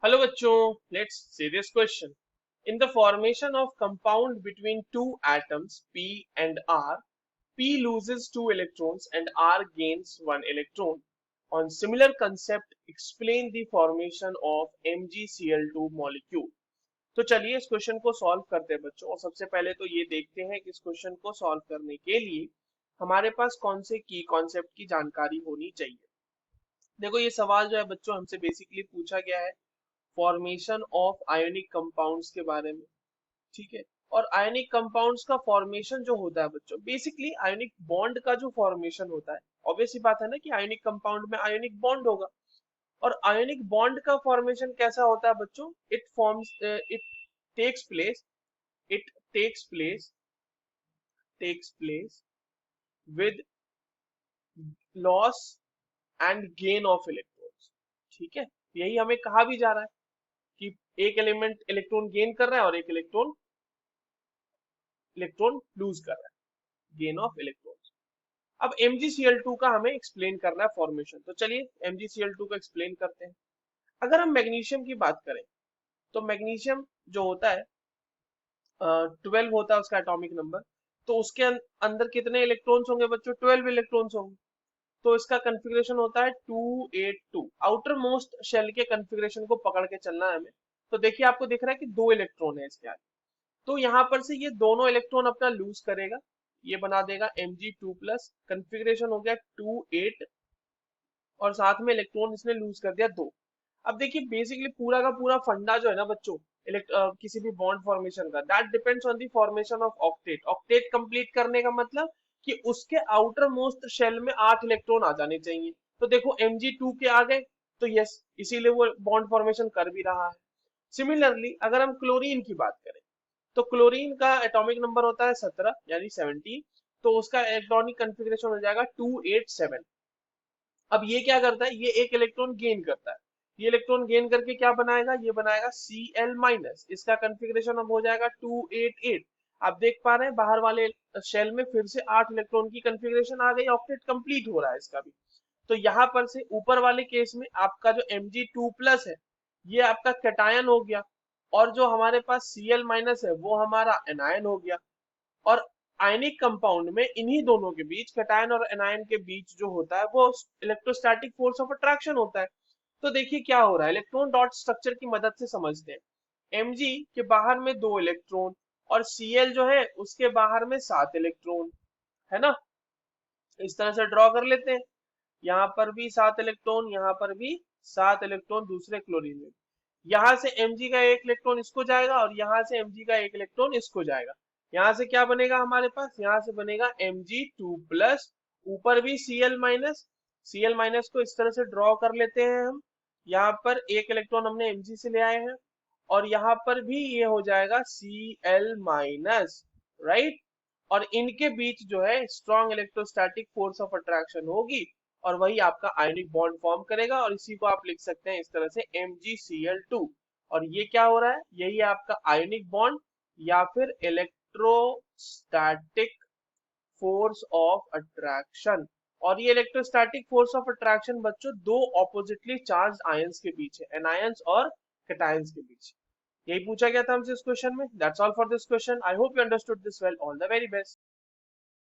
Hello bachcho, let's see this question. In the formation of compound between two atoms P and R, P loses two electrons and R gains one electron. On similar concept, explain the formation of MgCl2 molecule. तो चलिए इस question को solve करते हैं बच्चों। और सबसे पहले तो ये देखते हैं कि इस क्वेश्चन को सॉल्व करने के लिए हमारे पास कौन से की कॉन्सेप्ट की जानकारी होनी चाहिए। देखो ये सवाल जो है बच्चों हमसे बेसिकली पूछा गया है फॉर्मेशन ऑफ आयोनिक कंपाउंड्स के बारे में। ठीक है। और आयोनिक कंपाउंड्स का फॉर्मेशन जो होता है बच्चों, बेसिकली आयोनिक बॉन्ड का जो फॉर्मेशन होता है, ऑब्वियस सी बात है ना कि आयोनिक कंपाउंड में आयोनिक बॉन्ड होगा। और आयोनिक बॉन्ड का फॉर्मेशन कैसा होता है बच्चों? It takes place it takes place with loss and gain of electrons. ठीक है। यही हमें कहा भी जा रहा है कि एक एलिमेंट इलेक्ट्रॉन गेन कर रहा है और एक इलेक्ट्रॉन इलेक्ट्रॉन लूज कर रहा है, गेन ऑफ इलेक्ट्रॉन्स। अब MgCl2 का हमें एक्सप्लेन करना है फॉर्मेशन, तो चलिए MgCl2 को एक्सप्लेन करते हैं। अगर हम मैग्नीशियम की बात करें तो मैग्नीशियम जो होता है 12 होता है उसका एटॉमिक नंबर। तो उसके अंदर कितने इलेक्ट्रॉन्स होंगे बच्चों? 12 इलेक्ट्रॉन्स होंगे। तो इसका कन्फिग्रेशन होता है 282। आउटर मोस्ट शेल के कन्फिग्रेशन को पकड़ के चलना है हमें। तो देखिए आपको दिख रहा है कि दो इलेक्ट्रॉन है इसके आगे। तो यहाँ पर से ये दोनों इलेक्ट्रॉन अपना लूज करेगा, ये बना देगा Mg2+। कन्फिग्रेशन हो गया 28 और साथ में इलेक्ट्रॉन इसने लूज कर दिया 2। अब देखिए बेसिकली पूरा का पूरा फंडा जो है ना बच्चों किसी भी बॉन्ड फॉर्मेशन का, that depends on the formation of octet. Octet complete करने का मतलब कि उसके आउटर मोस्ट शेल में 8 इलेक्ट्रॉन आ जाने चाहिए। तो देखो Mg2 के आ गए, तो यस इसीलिए वो बॉन्ड फॉर्मेशन कर भी रहा है। सिमिलरली अगर हम क्लोरीन की बात करें तो क्लोरीन का एटॉमिक नंबर होता है 17 यानी 17। तो उसका इलेक्ट्रॉनिक कन्फिग्रेशन हो जाएगा 287। अब ये क्या करता है? ये एक इलेक्ट्रॉन गेन करता है। ये इलेक्ट्रॉन गेन करके क्या बनाएगा? ये बनाएगा Cl-। इसका कन्फिग्रेशन अब हो जाएगा 288। आप देख पा रहे हैं बाहर वाले शेल में फिर से 8 इलेक्ट्रॉन की कन्फिग्रेशन आ गई, ऑक्टेट कंप्लीट हो रहा है इसका भी। तो यहाँ पर से ऊपर वाले केस में आपका जो Mg2+ है ये आपका कैटायन हो गया, और जो हमारे पास Cl- है वो हमारा एनायन हो गया। और आयनिक कंपाउंड में इन्हीं दोनों के बीच, कैटायन और एनायन के बीच जो होता है वो इलेक्ट्रोस्टैटिक फोर्स ऑफ अट्रैक्शन होता है। तो देखिए क्या हो रहा है, इलेक्ट्रॉन डॉट स्ट्रक्चर की मदद से समझते हैं। Mg के बाहर में 2 इलेक्ट्रॉन और Cl जो है उसके बाहर में 7 इलेक्ट्रॉन, है ना। इस तरह से ड्रॉ कर लेते हैं। यहाँ पर भी 7 इलेक्ट्रॉन, यहाँ पर भी 7 इलेक्ट्रॉन दूसरे क्लोरीन में। यहाँ से Mg का एक इलेक्ट्रॉन इसको जाएगा और यहाँ से Mg का एक इलेक्ट्रॉन इसको जाएगा। यहाँ से क्या बनेगा हमारे पास? यहाँ से बनेगा Mg2+। ऊपर भी Cl-। को इस तरह से ड्रॉ कर लेते हैं हम। यहाँ पर एक इलेक्ट्रॉन हमने Mg से ले आए हैं और यहाँ पर भी ये हो जाएगा Cl-। राइट। और इनके बीच जो है strong electrostatic force of attraction होगी और वही आपका आयनिक बॉन्ड फॉर्म करेगा, और इसी को आप लिख सकते हैं इस तरह से MgCl2। और ये क्या हो रहा है? यही है आपका आयनिक बॉन्ड या फिर इलेक्ट्रोस्टैटिक फोर्स ऑफ अट्रैक्शन। और ये इलेक्ट्रोस्टैटिक फोर्स ऑफ अट्रैक्शन बच्चों दो ऑपोजिटली चार्ज आयंस के बीच है, एनायंस और कैटायंस के बीच। यही पूछा गया था हमसे इस क्वेश्चन में। That's all for this question. I hope you understood this well. All the very best.